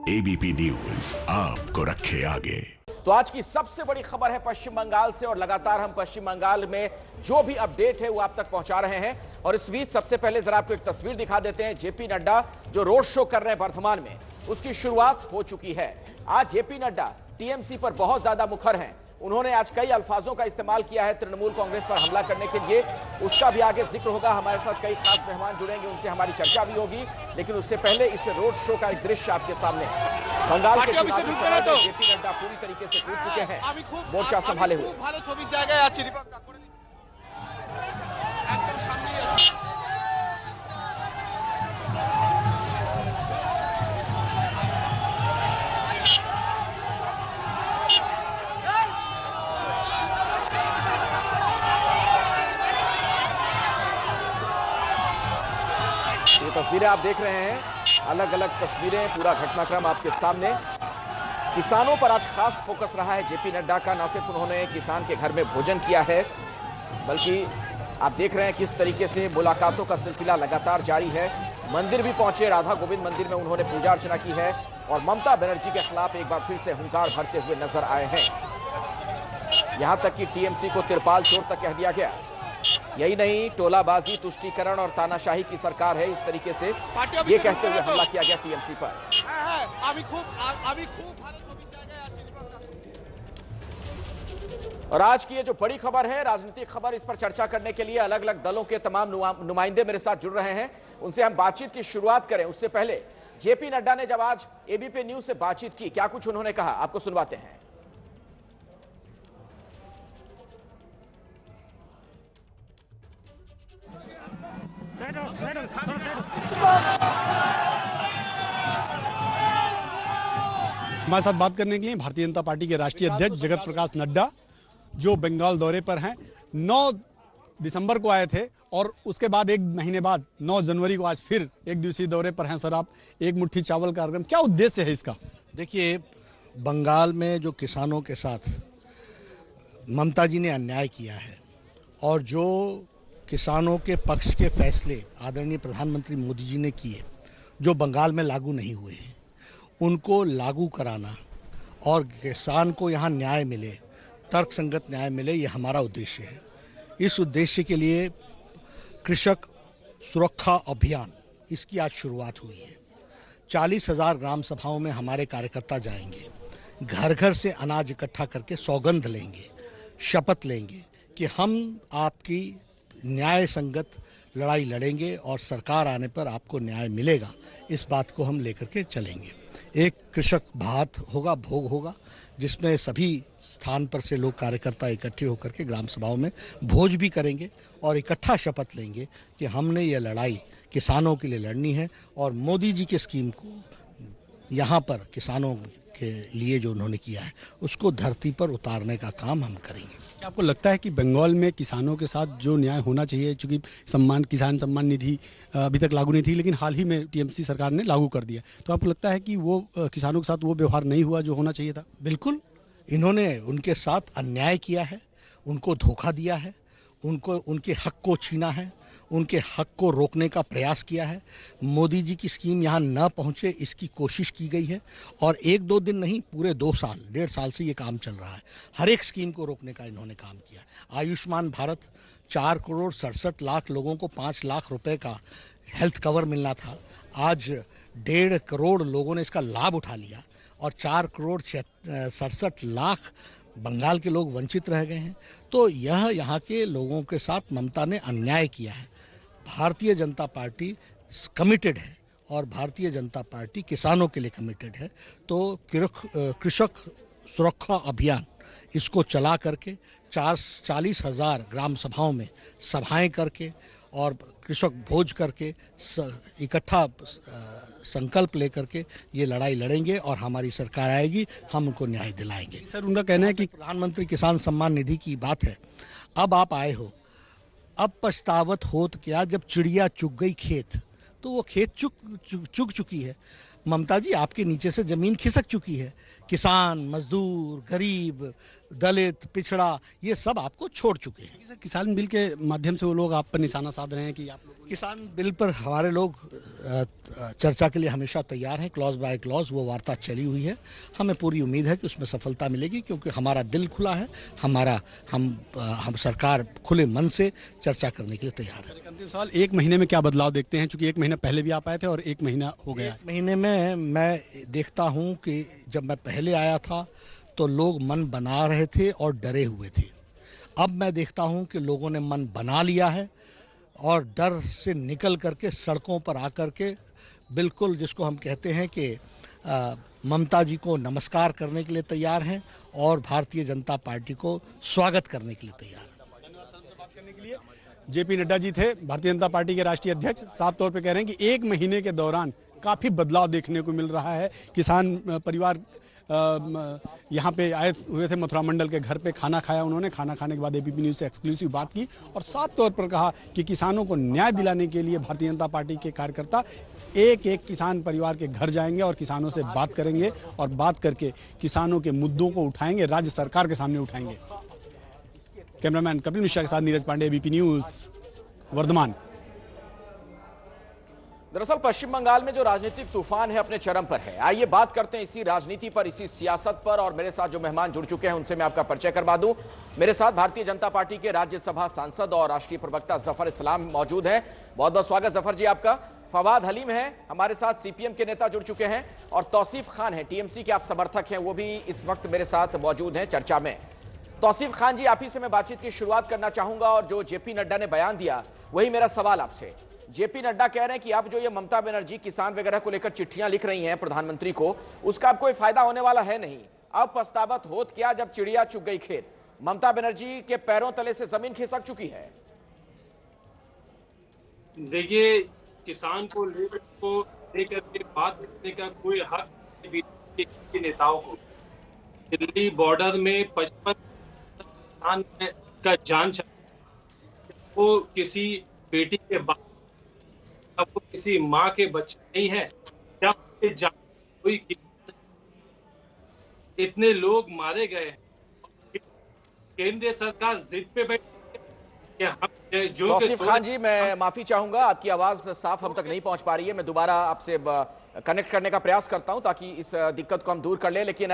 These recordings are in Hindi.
एबीपी न्यूज आपको रखे आगे। तो आज की सबसे बड़ी खबर है पश्चिम बंगाल से और लगातार हम पश्चिम बंगाल में जो भी अपडेट है वो आप तक पहुंचा रहे हैं। और इस बीच सबसे पहले जरा आपको एक तस्वीर दिखा देते हैं। जेपी नड्डा जो रोड शो कर रहे हैं वर्धमान में, उसकी शुरुआत हो चुकी है। आज जेपी नड्डा टीएमसी पर बहुत ज्यादा मुखर हैं। उन्होंने आज कई अल्फाजों का इस्तेमाल किया है तृणमूल कांग्रेस पर हमला करने के लिए। उसका भी आगे जिक्र होगा। हमारे साथ कई खास मेहमान जुड़ेंगे, उनसे हमारी चर्चा भी होगी। लेकिन उससे पहले इस रोड शो का एक दृश्य आपके सामने। बंगाल के चुनावी सभा में जेपी नड्डा पूरी तरीके से कूद चुके हैं, मोर्चा संभाले हुए। ये तस्वीरें आप देख रहे हैं, अलग अलग तस्वीरें, पूरा घटनाक्रम आपके सामने। किसानों पर आज खास फोकस रहा है जेपी नड्डा का। न सिर्फ उन्होंने किसान के घर में भोजन किया है, बल्कि आप देख रहे हैं किस तरीके से मुलाकातों का सिलसिला लगातार जारी है। मंदिर भी पहुंचे, राधा गोविंद मंदिर में उन्होंने पूजा अर्चना की है और ममता बनर्जी के खिलाफ एक बार फिर से हुंकार भरते हुए नजर आए हैं। यहां तक कि टीएमसी को तिरपाल चोर तक कह दिया गया। यही नहीं, टोलाबाजी, तुष्टीकरण और तानाशाही की सरकार है, इस तरीके से ये कहते हुए हमला किया गया टीएमसी पर। और आज की ये जो बड़ी खबर है, राजनीतिक खबर, इस पर चर्चा करने के लिए अलग अलग दलों के तमाम नुमाइंदे मेरे साथ जुड़ रहे हैं। उनसे हम बातचीत की शुरुआत करें उससे पहले जेपी नड्डा ने जब आज एबीपी न्यूज से बातचीत की, क्या कुछ उन्होंने कहा, आपको सुनवाते हैं। हमारे साथ बात करने के लिए भारतीय जनता पार्टी के राष्ट्रीय अध्यक्ष जगत प्रकाश नड्डा, जो बंगाल दौरे पर हैं, 9 दिसंबर को आए थे और उसके बाद एक महीने बाद 9 जनवरी को आज फिर एक दिवसीय दौरे पर हैं। सर, आप एक मुट्ठी चावल कार्यक्रम, क्या उद्देश्य है इसका? देखिए, बंगाल में जो किसानों के साथ ममता जी ने अन्याय किया है और जो किसानों के पक्ष के फैसले आदरणीय प्रधानमंत्री मोदी जी ने किए, जो बंगाल में लागू नहीं हुए हैं, उनको लागू कराना और किसान को यहाँ न्याय मिले, तर्कसंगत न्याय मिले, ये हमारा उद्देश्य है। इस उद्देश्य के लिए कृषक सुरक्षा अभियान, इसकी आज शुरुआत हुई है। 40,000 ग्राम सभाओं में हमारे कार्यकर्ता जाएंगे, घर घर से अनाज इकट्ठा करके सौगंध लेंगे, शपथ लेंगे कि हम आपकी न्याय संगत लड़ाई लड़ेंगे और सरकार आने पर आपको न्याय मिलेगा। इस बात को हम लेकर के चलेंगे। एक कृषक भात होगा, भोग होगा, जिसमें सभी स्थान पर से लोग कार्यकर्ता इकट्ठे होकर के ग्राम सभाओं में भोज भी करेंगे और इकट्ठा शपथ लेंगे कि हमने ये लड़ाई किसानों के लिए लड़नी है और मोदी जी के स्कीम को यहाँ पर किसानों के लिए जो उन्होंने किया है उसको धरती पर उतारने का काम हम करेंगे। क्या आपको लगता है कि बंगाल में किसानों के साथ जो न्याय होना चाहिए, चूंकि किसान सम्मान निधि अभी तक लागू नहीं थी, लेकिन हाल ही में टीएमसी सरकार ने लागू कर दिया, तो आपको लगता है कि वो किसानों के साथ वो व्यवहार नहीं हुआ जो होना चाहिए था? बिल्कुल, इन्होंने उनके साथ अन्याय किया है, उनको धोखा दिया है, उनको उनके हक को छीना है, उनके हक को रोकने का प्रयास किया है। मोदी जी की स्कीम यहाँ न पहुँचे, इसकी कोशिश की गई है और 1-2 दिन नहीं, पूरे 2 साल, 1.5 साल से ये काम चल रहा है। हर एक स्कीम को रोकने का इन्होंने काम किया। आयुष्मान भारत, 4 करोड़ 67 लाख लोगों को 5 लाख रुपए का हेल्थ कवर मिलना था, आज 1.5 करोड़ लोगों ने इसका लाभ उठा लिया और 4 करोड़ 67 लाख बंगाल के लोग वंचित रह गए हैं। तो यह यहाँ के लोगों के साथ ममता ने अन्याय किया है। भारतीय जनता पार्टी कमिटेड है और भारतीय जनता पार्टी किसानों के लिए कमिटेड है। तो कृषक सुरक्षा अभियान, इसको चला करके 40,000 ग्राम सभाओं में सभाएं करके और कृषक भोज करके इकट्ठा संकल्प लेकर के ये लड़ाई लड़ेंगे और हमारी सरकार आएगी, हम उनको न्याय दिलाएंगे। सर, उनका कहना है कि प्रधानमंत्री किसान सम्मान निधि की बात है। अब आप आए हो, अब पछतावत होत क्या जब चिड़िया चुग गई खेत, तो वो खेत चुग चुकी है। ममता जी, आपके नीचे से जमीन खिसक चुकी है। किसान, मजदूर, गरीब, दलित, पिछड़ा, ये सब आपको छोड़ चुके हैं। सर, किसान बिल के माध्यम से वो लोग आप पर निशाना साध रहे हैं कि आप लोग किसान बिल पर हमारे लोग चर्चा के लिए हमेशा तैयार हैं। क्लॉज बाय क्लॉज वो वार्ता चली हुई है। हमें पूरी उम्मीद है कि उसमें सफलता मिलेगी, क्योंकि हमारा दिल खुला है। हम सरकार खुले मन से चर्चा करने के लिए तैयार है। अंतिम सवाल, एक महीने में क्या बदलाव देखते हैं? चूंकि एक महीना पहले भी आप आए थे और एक महीना हो गया है। एक महीने में मैं देखता हूँ कि जब मैं पहले आया था तो लोग मन बना रहे थे और डरे हुए थे। अब मैं देखता हूँ कि लोगों ने मन बना लिया है और डर से निकल करके सड़कों पर आकर के बिल्कुल, जिसको हम कहते हैं कि ममता जी को नमस्कार करने के लिए तैयार हैं और भारतीय जनता पार्टी को स्वागत करने के लिए तैयार हैं। जेपी नड्डा जी थे, भारतीय जनता पार्टी के राष्ट्रीय अध्यक्ष, साफ तौर पे कह रहे हैं कि एक महीने के दौरान काफ़ी बदलाव देखने को मिल रहा है। किसान परिवार यहाँ पे आए हुए थे, मथुरा मंडल के घर पे खाना खाया उन्होंने। खाना खाने के बाद एबीपी न्यूज़ से एक्सक्लूसिव बात की और साफ तौर पर कहा कि किसानों को न्याय दिलाने के लिए भारतीय जनता पार्टी के कार्यकर्ता एक एक किसान परिवार के घर जाएंगे और किसानों से बात करेंगे और बात करके किसानों के मुद्दों को उठाएंगे, राज्य सरकार के सामने उठाएंगे। कैमरामैन कपिल मिश्रा के साथ नीरज पांडे, एबीपी न्यूज़, वर्धमान। दरअसल पश्चिम बंगाल में जो राजनीतिक तूफान है अपने चरम पर है। आइए बात करते हैं इसी राजनीति पर, इसी सियासत पर। और मेरे साथ जो मेहमान जुड़ चुके हैं उनसे मैं आपका परिचय करवा दूं। मेरे साथ भारतीय जनता पार्टी के राज्यसभा सांसद और राष्ट्रीय प्रवक्ता जफर इस्लाम मौजूद हैं। बहुत बहुत स्वागत जफर जी आपका। फवाद हलीम है हमारे साथ, सीपीएम के नेता जुड़ चुके हैं। और तौसीफ खान है, टीएमसी के आप समर्थक हैं, वो भी इस वक्त मेरे साथ मौजूद हैं चर्चा में। तौसीफ खान जी, आप ही से मैं बातचीत की शुरुआत करना चाहूंगा और जो जेपी नड्डा ने बयान दिया वही मेरा सवाल आपसे। जेपी नड्डा कह रहे हैं कि अब जो ये ममता बनर्जी किसान वगैरह को लेकर चिट्ठियां लिख रही हैं प्रधानमंत्री को, उसका अब कोई फायदा होने वाला है नहीं। अब पछतावत होत क्या जब चिड़िया चुग गई खेत। ममता बनर्जी के पैरों तले से जमीन खिसक चुकी है। देखिए, किसान को लेकर के बात करने का कोई हक बीजेपी के नेताओं को। दिल्ली बॉर्डर में 55 किसान का जान वो किसी बेटी के बाप, वो किसी माँ के बच्चे नहीं है। जब कोई इतने लोग मारे गए, केंद्र सरकार जिद पे बैठी है। तौसीफ खान जी, मैं माफी चाहूंगा, आपकी आवाज साफ हम तक नहीं पहुंच पा रही है। मैं दोबारा आपसे कनेक्ट करने का प्रयास करता हूं ताकि इस दिक्कत को हम दूर कर लें। लेकिन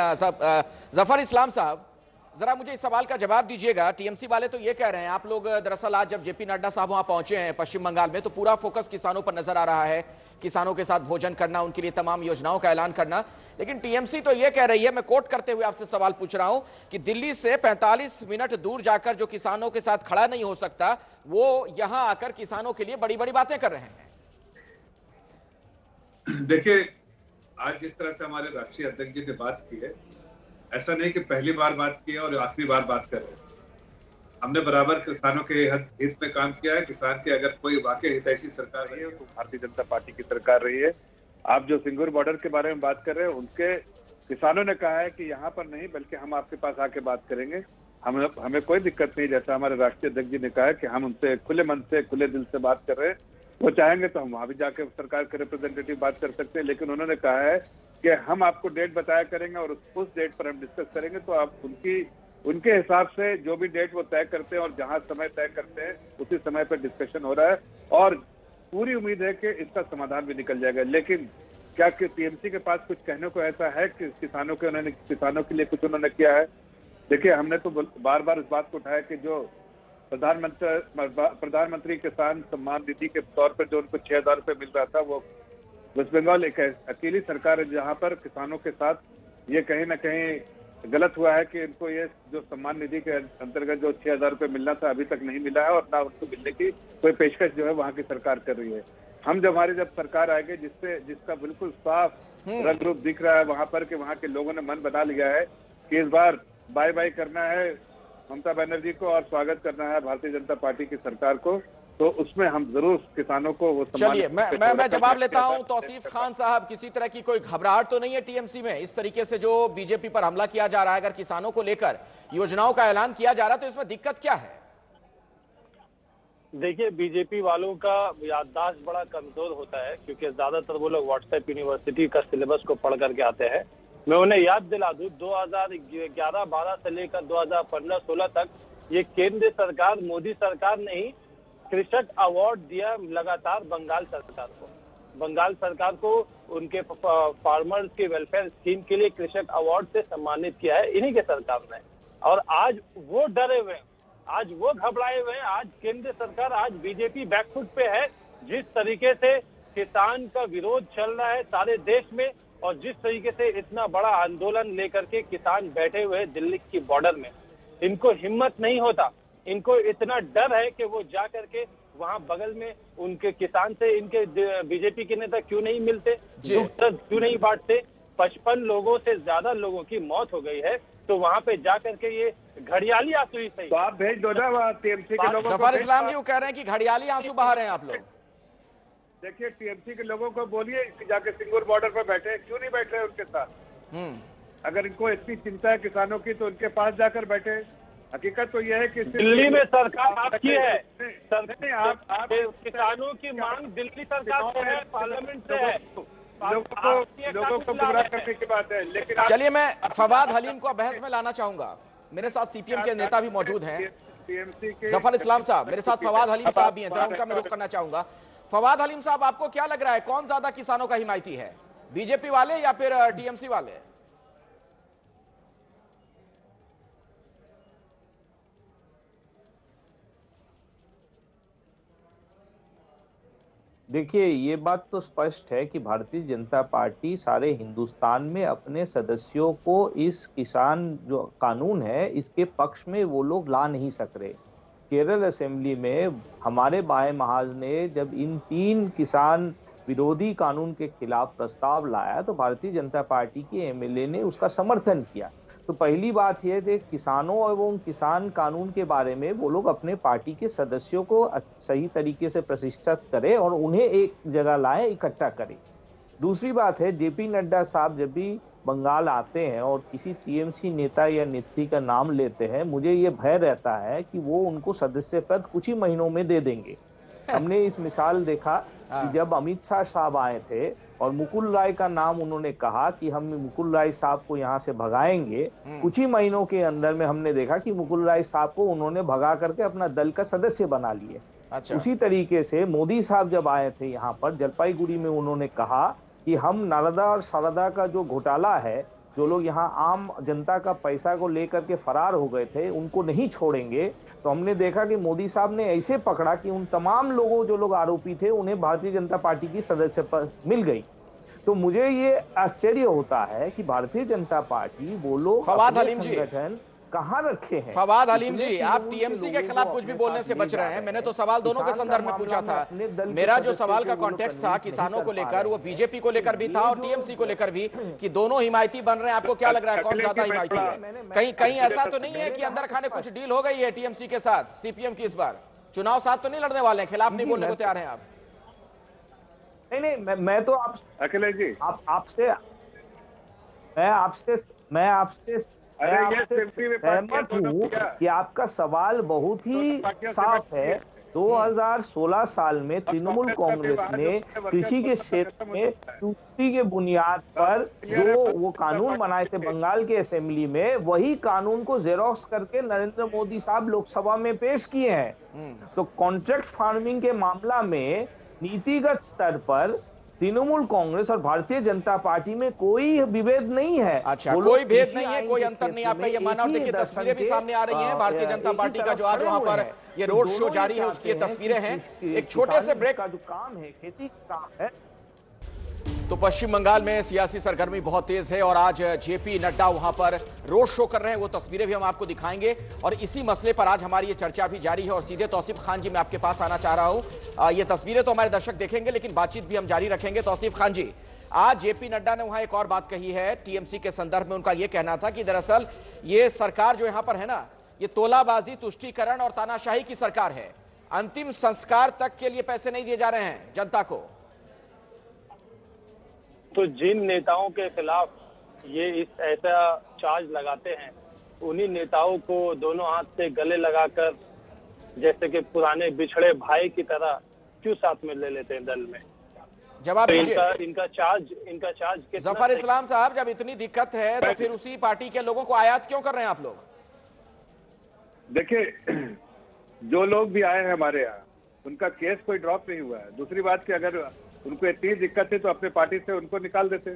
जफर इस्लाम साहब, जरा मुझे इस सवाल का जवाब दीजिएगा। टीएमसी वाले तो ये कह रहे हैं, आप लोग दरअसल आज जब जेपी नड्डा साहब वहां पहुंचे हैं पश्चिम बंगाल में, तो पूरा फोकस किसानों पर नजर आ रहा है, किसानों के साथ भोजन करना, उनके लिए तमाम योजनाओं का ऐलान करना। लेकिन टीएमसी तो ये कह रही है, मैं कोट करते हुए आपसे सवाल पूछ रहा हूं, कि दिल्ली से 45 मिनट दूर जाकर जो किसानों के साथ खड़ा नहीं हो सकता, वो यहां आकर किसानों के लिए बड़ी बड़ी बातें कर रहे हैं। देखिए, आज जिस तरह से हमारे राष्ट्रीय अध्यक्ष जी ने बात की है, ऐसा नहीं कि पहली बार बात की है और आखिरी बार बात कर रहे हैं। हमने बराबर किसानों के हित में काम किया है। किसान की अगर कोई वाकई हितैषी सरकार रही है तो भारतीय जनता पार्टी की सरकार रही है। आप जो सिंगूर बॉर्डर के बारे में बात कर रहे हैं, उनके किसानों ने कहा है कि यहाँ पर नहीं, बल्कि हम आपके पास आके बात करेंगे। हमें कोई दिक्कत नहीं, जैसा हमारे राष्ट्रीय अध्यक्ष जी ने कहा है कि हम उनसे खुले मन से, खुले दिल से बात कर रहे हैं। वो चाहेंगे तो हम वहां भी जाके सरकार के रिप्रेजेंटेटिव बात कर सकते हैं। लेकिन उन्होंने कहा है कि हम आपको डेट बताया करेंगे और उस डेट पर हम डिस्कस करेंगे। तो आप उनके हिसाब से जो भी डेट वो तय करते हैं और जहां समय तय करते हैं, उसी समय पर डिस्कशन हो रहा है और पूरी उम्मीद है कि इसका समाधान भी निकल जाएगा। लेकिन क्या टीएमसी के पास कुछ कहने को ऐसा है कि किसानों के लिए कुछ उन्होंने किया है? देखिए, हमने तो बार बार इस बात को उठाया कि जो प्रधानमंत्री किसान सम्मान निधि के तौर पर जो उनको 6,000 रुपये मिल रहा था, वो वेस्ट बंगाल एक अकेली सरकार है जहां पर किसानों के साथ ये कहीं ना कहीं गलत हुआ है कि इनको ये जो सम्मान निधि के अंतर्गत जो 6,000 रुपये मिलना था अभी तक नहीं मिला है और ना उनको मिलने की कोई पेशकश जो है वहां की सरकार कर रही है। हम जब सरकार आएगी जिसका बिल्कुल साफ रंग रूप दिख रहा है वहां पर कि वहां के लोगों ने मन बना लिया है कि इस बार बाय बाय करना है ममता बनर्जी को और स्वागत करना है भारतीय जनता पार्टी की सरकार को, तो उसमें हम जरूर किसानों को वो चलिए मैं जवाब लेता हूं। तौसीफ खान साहब, किसी तरह की कोई घबराहट तो नहीं है टीएमसी में? इस तरीके से जो बीजेपी पर हमला किया जा रहा है, अगर किसानों को लेकर योजनाओं का ऐलान किया जा रहा है, तो इसमें दिक्कत क्या है? देखिए, बीजेपी वालों का याददाश्त बड़ा कमजोर होता है, क्योंकि ज्यादातर वो लोग व्हाट्सएप यूनिवर्सिटी का सिलेबस को पढ़ करके आते हैं मैं उन्हें याद दिला दूं, 2011-12 से लेकर 2015-16 तक ये केंद्र सरकार, मोदी सरकार ने ही कृषक अवार्ड दिया लगातार बंगाल सरकार को। बंगाल सरकार को उनके फार्मर्स के वेलफेयर स्कीम के लिए कृषक अवार्ड से सम्मानित किया है इन्हीं के सरकार ने। और आज वो डरे हुए हैं, आज वो घबराए हुए हैं, आज केंद्र सरकार, आज बीजेपी बैकफुट पे है। जिस तरीके से किसान का विरोध चल रहा है सारे देश में, और जिस तरीके से इतना बड़ा आंदोलन लेकर के किसान बैठे हुए हैं दिल्ली की बॉर्डर में, इनको हिम्मत नहीं होता, इनको इतना डर है कि वो जा करके वहां बगल में उनके किसान से इनके बीजेपी के नेता क्यों नहीं मिलते, दुख दर्द क्यों नहीं बांटते। 55 लोगों से ज्यादा लोगों की मौत हो गई है, तो वहां पे जा करके ये घड़ियाली आंसू ही सही। तो आप भेज दो ना टीएमसी के लोगों को। जफर इस्लाम जी वो कह रहे हैं कि घड़ियाली आंसू बहा रहे हैं आप लोग। देखिए, टीएमसी के लोगों को बोलिए कि जाके सिंगूर बॉर्डर पर बैठे, क्यों नहीं बैठ रहे उनके साथ। अगर इनको इतनी चिंता है किसानों की तो उनके पास जाकर बैठे। हकीकत तो यह है कि दिल्ली में सरकार आपकी है, आप किसानों की मांग दिल्ली सरकार से है, पार्लियामेंट से है, लोगों को गुमराह करने की बात है। लेकिन चलिए मैं फवाद हलीम को बहस में लाना चाहूंगा, मेरे साथ सीपीएम के नेता भी मौजूद हैं। जफर इस्लाम साहब, मेरे साथ फवाद हलीम साहब भी हैं, जरा उनका मैं रुख करना चाहूंगा। फवाद हलीम साहब, आपको क्या लग रहा है कौन ज्यादा किसानों का हिमायती है, बीजेपी वाले या फिर टीएमसी वाले? देखिए, ये बात तो स्पष्ट है कि भारतीय जनता पार्टी सारे हिंदुस्तान में अपने सदस्यों को इस किसान जो कानून है इसके पक्ष में वो लोग ला नहीं सक रहे। केरल असेंबली में हमारे बाएं महाज ने जब इन 3 किसान विरोधी कानून के खिलाफ प्रस्ताव लाया तो भारतीय जनता पार्टी के एमएलए ने उसका समर्थन किया। तो पहली बात यह है किसानों एवं किसान कानून के बारे में वो लोग अपने पार्टी के सदस्यों को सही तरीके से प्रशिक्षित करें और उन्हें एक जगह लाएं, इकट्ठा करें। दूसरी बात है, जेपी नड्डा साहब जब भी बंगाल आते हैं और किसी टीएमसी नेता या नेत्री का नाम लेते हैं, मुझे ये भय रहता है कि वो उनको सदस्य पद कुछ ही महीनों में दे देंगे। हमने इस मिसाल देखा कि जब अमित शाह साहब आए थे और मुकुल राय का नाम उन्होंने कहा कि हम मुकुल राय साहब को यहाँ से भगाएंगे, कुछ ही महीनों के अंदर में हमने देखा कि मुकुल राय साहब को उन्होंने भगा करके अपना दल का सदस्य बना लिए। अच्छा। उसी तरीके से मोदी साहब जब आए थे यहाँ पर जलपाईगुड़ी में, उन्होंने कहा कि हम नालंदा और शारदा का जो घोटाला है, जो लोग यहाँ आम जनता का पैसा को लेकर के फरार हो गए थे, उनको नहीं छोड़ेंगे। तो हमने देखा कि मोदी साहब ने ऐसे पकड़ा कि उन तमाम लोगों जो लोग आरोपी थे उन्हें भारतीय जनता पार्टी की सदस्यता मिल गई। तो मुझे ये आश्चर्य होता है कि भारतीय जनता पार्टी वो लोग फवाद हलीम जी संगठन कहाँ रखे हैं। फवाद हलीम जी, आप टीएमसी के खिलाफ कुछ भी बोलने से बच रहे हैं। मैंने तो सवाल दोनों के संदर्भ में पूछा था। मेरा जो सवाल का कॉन्टेक्स्ट था किसानों को लेकर, वो बीजेपी को लेकर भी था और टीएमसी को लेकर भी, कि दोनों हिमायती बन रहे हैं। आपको क्या लग रहा है कौन ज्यादा हिमायती है? कहीं ऐसा तो नहीं है कि अंदर खाने कुछ डील हो गई है टीएमसी के साथ सीपीएम की? इस बार चुनाव साथ तो नहीं लड़ने वाले हैं, खिलाफ नहीं बोलने को तैयार हैं आप? नहीं, मैं तो अखिलेश जी मैं आपसे सहमत हूँ कि आपका सवाल बहुत ही साफ है। 2016 साल में तृणमूल कांग्रेस ने कृषि के क्षेत्र में चुस्ती के बुनियाद पर जो वो कानून बनाए थे बंगाल के असेंबली में, वही कानून को जेरोक्स करके नरेंद्र मोदी साहब लोकसभा में पेश किए हैं। तो कॉन्ट्रैक्ट फार्मिंग के मामला में नीतिगत स्तर पर तृणमूल कांग्रेस और भारतीय जनता पार्टी में कोई विभेद नहीं है। अच्छा, कोई भेद नहीं है, कोई अंतर नहीं, आपका ये मानना। और देखिए तस्वीरें भी सामने आ रही हैं भारतीय जनता पार्टी का जो आज वहां पर ये रोड शो जारी है, उसकी ये तस्वीरें हैं। एक छोटे से ब्रेक का जो काम है, खेती का काम है। तो पश्चिम बंगाल में सियासी सरगर्मी बहुत तेज है और आज जेपी नड्डा वहां पर रोड शो कर रहे हैं। वो तस्वीरें भी हम आपको दिखाएंगे और इसी मसले पर आज हमारी ये चर्चा भी जारी है। और सीधे तौसीफ खान जी, मैं आपके पास आना चाह रहा हूं। ये तस्वीरें तो हमारे दर्शक देखेंगे, लेकिन बातचीत भी हम जारी रखेंगे। तौसीफ खान जी, आज जेपी नड्डा ने वहां एक और बात कही है टीएमसी के संदर्भ में। उनका यह कहना था कि दरअसल ये सरकार जो यहां पर है ना, ये तोलाबाजी, तुष्टीकरण और तानाशाही की सरकार है। अंतिम संस्कार तक के लिए पैसे नहीं दिए जा रहे हैं जनता को। तो जिन नेताओं के खिलाफ ये इस ऐसा चार्ज लगाते हैं, उन्हीं नेताओं को दोनों हाथ से गले लगाकर जैसे कि पुराने बिछड़े भाई की तरह क्यों साथ में ले लेते हैं दल में? जवाब तो दीजिए। इनका चार्ज कितना? जफर इस्लाम साहब, जब इतनी दिक्कत है तो फिर उसी पार्टी के लोगों को आयात क्यों कर रहे हैं आप लोग? देखिए, जो लोग भी आए हैं हमारे यहाँ, उनका केस कोई ड्रॉप नहीं हुआ है। दूसरी बात कि अगर उनको इतनी दिक्कत है तो अपने पार्टी से उनको निकाल देते।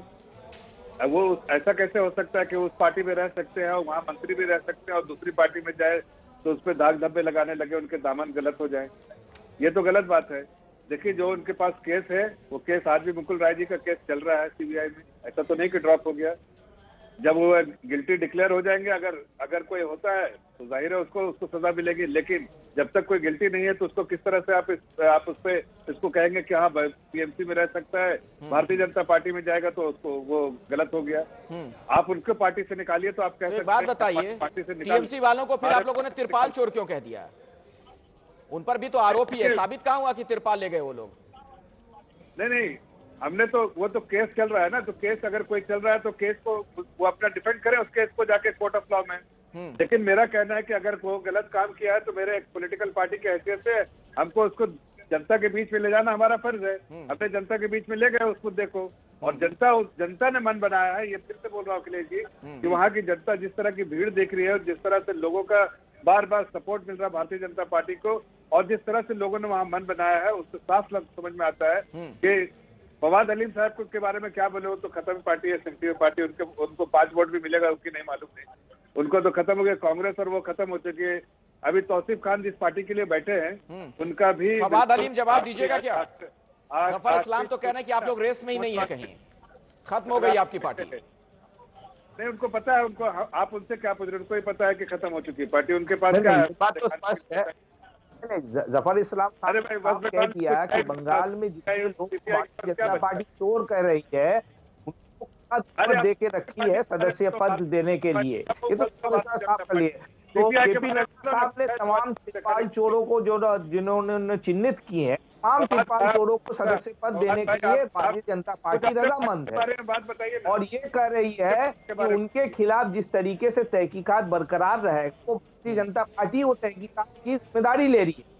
अब वो ऐसा कैसे हो सकता है कि उस पार्टी में रह सकते हैं और वहाँ मंत्री भी रह सकते हैं और दूसरी पार्टी में जाए तो उस पर दाग धब्बे लगाने लगे, उनके दामन गलत हो जाए? ये तो गलत बात है। देखिए, जो उनके पास केस है, वो केस आज भी मुकुल राय जी का केस चल रहा है सीबीआई में। ऐसा तो नहीं कि ड्रॉप हो गया। जब वो गिल्टी डिक्लेयर हो जाएंगे, अगर कोई होता है तो जाहिर है उसको सजा मिलेगी। लेकिन जब तक कोई गिल्टी नहीं है तो उसको किस तरह से आप उस पे इसको कहेंगे कि हाँ टीएमसी में रह सकता है, भारतीय जनता पार्टी में जाएगा तो उसको वो गलत हो गया। आप उनके पार्टी से निकालिए तो आप कह सकते हैं। बात बताइए, टीएमसी वालों को फिर आप लोगों ने तिरपाल चोर क्यों कह दिया? उन पर भी तो आरोप ही है, साबित कहाँ हुआ कि तिरपाल ले गए वो लोग? नहीं, हमने तो वो तो केस चल रहा है ना, तो केस अगर कोई चल रहा है तो केस को वो अपना डिफेंड करे, उस केस को जाके कोर्ट ऑफ लॉ में। लेकिन मेरा कहना है कि अगर वो गलत काम किया है तो मेरे एक पॉलिटिकल पार्टी की हैसियत से हमको उसको जनता के बीच में ले जाना हमारा फर्ज है। अपने जनता के बीच में ले गए उस मुद्दे को, और जनता ने मन बनाया है। ये फिर से बोल रहा हूँ अखिलेश जी कि वहाँ की जनता जिस तरह की भीड़ देख रही है और जिस तरह से लोगों का बार बार सपोर्ट मिल रहा है भारतीय जनता पार्टी को, और जिस तरह से लोगों ने वहाँ मन बनाया है, उससे साफ समझ में आता है कि फवाद हलीम साहब के बारे में क्या बोले, वो तो खत्म पार्टी है, सेंट्रल पार्टी। उनको 5 वोट भी मिलेगा उसकी नहीं मालूम नहीं, उनको तो खत्म हो गया कांग्रेस, और वो खत्म हो चुकी है। अभी तौसीफ खान जिस पार्टी के लिए बैठे हैं उनका भी फवाद हलीम जवाब दीजिएगा क्या? जफर इस्लाम तो कह रहे हैं कि आप लोग रेस में ही नहीं है, कहीं खत्म हो गई आपकी पार्टी। नहीं, उनको पता है, उनको आप उनसे क्या पूछ रहे हैं? उनको ही पता है कि खत्म हो चुकी है पार्टी। उनके पास क्या है? बात तो स्पष्ट है। जफर इस्लाम साहब किया कि बंगाल में जितने लोग भारतीय जनता पार्टी चोर कह रही है उनको दे के रखी है सदस्य पद देने के लिए, ये तो साफ कर लिए। तो जेपी नड्डा साहब ने तमाम तिरपाल चोरों को जिन्होंने चिन्हित किए हैं, तमाम तिरपाल चोरों को सदस्य पद देने के लिए भारतीय जनता पार्टी रजामंद है, और ये कह रही है कि उनके खिलाफ जिस तरीके से तहकीकात बरकरार रहे वो भारतीय जनता पार्टी वो तहकीकात की जिम्मेदारी ले रही है।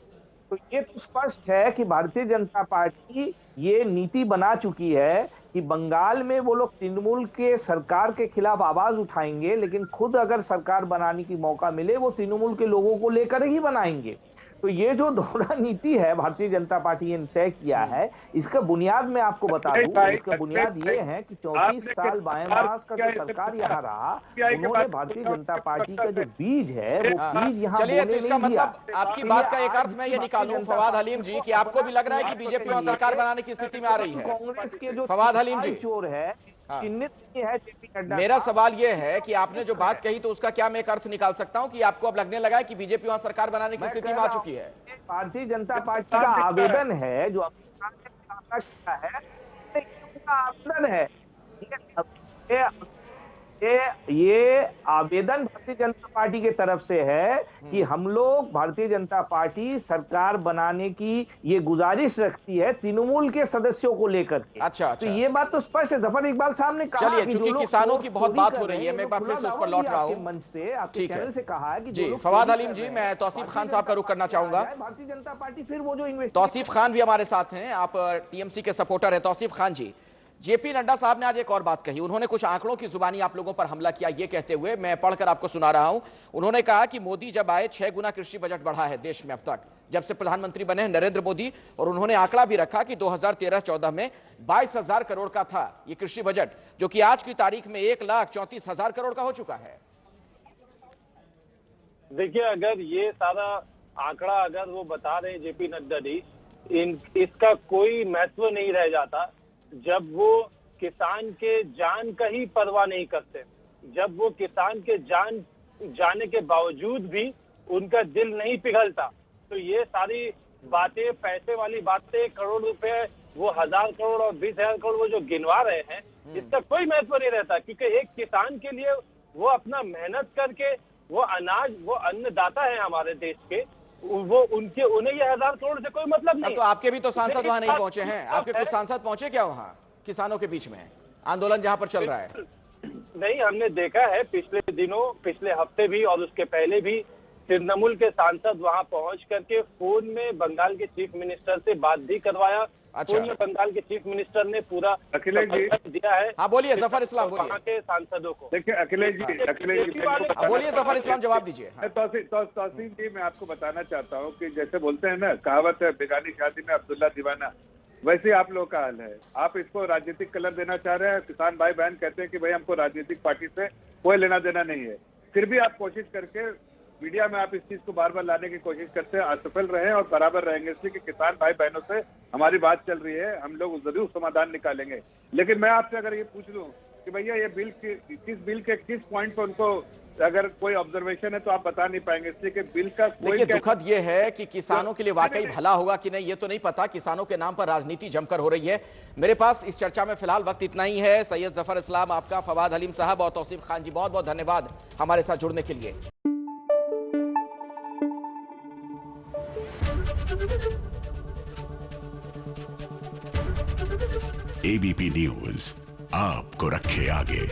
तो ये तो स्पष्ट है कि भारतीय जनता पार्टी ये नीति बना चुकी है कि बंगाल में वो लोग तृणमूल के सरकार के खिलाफ आवाज उठाएंगे, लेकिन खुद अगर सरकार बनाने की मौका मिले वो तृणमूल के लोगों को लेकर ही बनाएंगे। तो ये जो दोहरा नीति है भारतीय जनता पार्टी ने तय किया है, इसका बुनियाद मैं आपको बता दूं, इसका बुनियाद ये है कि 34 साल बाएं मास का जो सरकार यहाँ रहा, उन्होंने भारतीय जनता पार्टी का जो बीज है वो बीज यहाँ चलिए, तो इसका मतलब आपकी बात का एक अर्थ मैं ये निकालूं फवाद हलीम जी कि आपको भी लग रहा है कि बीजेपी वहां सरकार बनाने की स्थिति में आ रही है? कांग्रेस के जो फवाद हलीम जी चोर है, चिन्हित है जेपी नड्डा। मेरा सवाल यह है कि आपने जो बात कही तो उसका क्या मैं एक अर्थ निकाल सकता हूं कि आपको अब लगने लगा है कि बीजेपी वहां सरकार बनाने की स्थिति में आ चुकी है? भारतीय जनता पार्टी का आवेदन है जो किया है, आवेदन है ये आवेदन भारतीय जनता पार्टी की तरफ से है कि हम लोग भारतीय जनता पार्टी सरकार बनाने की ये गुजारिश रखती है तृणमूल के सदस्यों को लेकर के। अच्छा, तो ये बात तो स्पष्ट है। जफर इकबाल साहब ने कहा, चलिए चूंकि किसानों की बहुत बात हो रही है, मैं एक बार फिर से उस पर लौट रहा हूँ मंच से, आपके चैनल से कहा है कि जी फवाद हलीम जी, मैं तौसीफ खान साहब का रुख करना चाहूंगा। भारतीय जनता पार्टी फिर वो जो तौसीफ खान भी हमारे साथ हैं, आप टीएमसी के सपोर्टर हैं। तौसीफ खान जी, जेपी नड्डा साहब ने आज एक और बात कही, उन्होंने कुछ आंकड़ों की जुबानी आप लोगों पर हमला किया, ये कहते हुए मैं पढ़कर आपको सुना रहा हूं। उन्होंने कहा कि मोदी जब आए 6 गुना कृषि बजट बढ़ा है देश में अब तक, जब से प्रधानमंत्री बने हैं नरेंद्र मोदी। और उन्होंने आंकड़ा भी रखा कि 2013-14 में 22,000 करोड़ का था ये कृषि बजट, जो कि आज की तारीख में 1,34,000 करोड़ का हो चुका है। देखिए, अगर ये सारा आंकड़ा अगर वो बता रहे जेपी नड्डा जी, इसका कोई महत्व नहीं रह जाता जब वो किसान के जान का ही परवाह नहीं करते, जब वो किसान के जान जाने के बावजूद भी उनका दिल नहीं पिघलता। तो ये सारी बातें, पैसे वाली बातें, करोड़ रुपए, वो 1000 करोड़ और 20,000 करोड़ वो जो गिनवा रहे हैं, इसका कोई महत्व नहीं रहता, क्योंकि एक किसान के लिए वो अपना मेहनत करके वो अनाज, वो अन्नदाता है हमारे देश के, वो उन्हें ये 1000 करोड़ से कोई मतलब नहीं। तो आपके भी तो सांसद वहां नहीं पहुंचे हैं, आपके कुछ सांसद पहुंचे क्या वहां किसानों के बीच में आंदोलन जहां पर चल रहा है? नहीं, हमने देखा है पिछले दिनों, पिछले हफ्ते भी और उसके पहले भी तृणमूल के सांसद वहां पहुंच करके फोन में बंगाल के चीफ मिनिस्टर से बात भी करवाया अच्छा। पूर्व बंगाल के चीफ मिनिस्टर ने पूरा अखिलेश जी दिया है। हाँ बोलिए जफर इस्लाम, बोलिए। वहाँ के सांसदों को देखिए अखिलेश जी बोलिए जफर इस्लाम, जवाब दीजिए। तौसीफ जी मैं आपको बताना चाहता हूँ कि जैसे बोलते हैं ना, कहावत है बेगानी शादी में अब्दुल्ला दीवाना, वैसे आप लोग का हाल है। आप इसको राजनीतिक कलर देना चाह रहे हैं। किसान भाई बहन कहते हैं कि भाई हमको राजनीतिक पार्टी से कोई लेना देना नहीं है, फिर भी आप कोशिश करके मीडिया में आप इस चीज को बार बार लाने की कोशिश करते हैं। असफल रहे और बराबर रहेंगे, इसलिए कि किसान भाई बहनों से हमारी बात चल रही है, हम लोग जरूर समाधान निकालेंगे। लेकिन मैं आपसे अगर ये पूछ लूं कि भैया ये बिल किस बिल के किस पॉइंट पर उनको अगर कोई ऑब्जर्वेशन है तो आप बता नहीं पाएंगे, इसलिए कि बिल का कोई देखिए दुखद ये है कि किसानों के लिए वाकई भला होगा कि नहीं ये तो नहीं पता। किसानों के नाम पर राजनीति जमकर हो रही है। मेरे पास इस चर्चा में फिलहाल वक्त इतना ही है। सैयद जफर इस्लाम आपका, फवाद हलीम साहब और तौसीफ खान जी बहुत बहुत धन्यवाद हमारे साथ जुड़ने के लिए। एबीपी न्यूज आपको रखे आगे।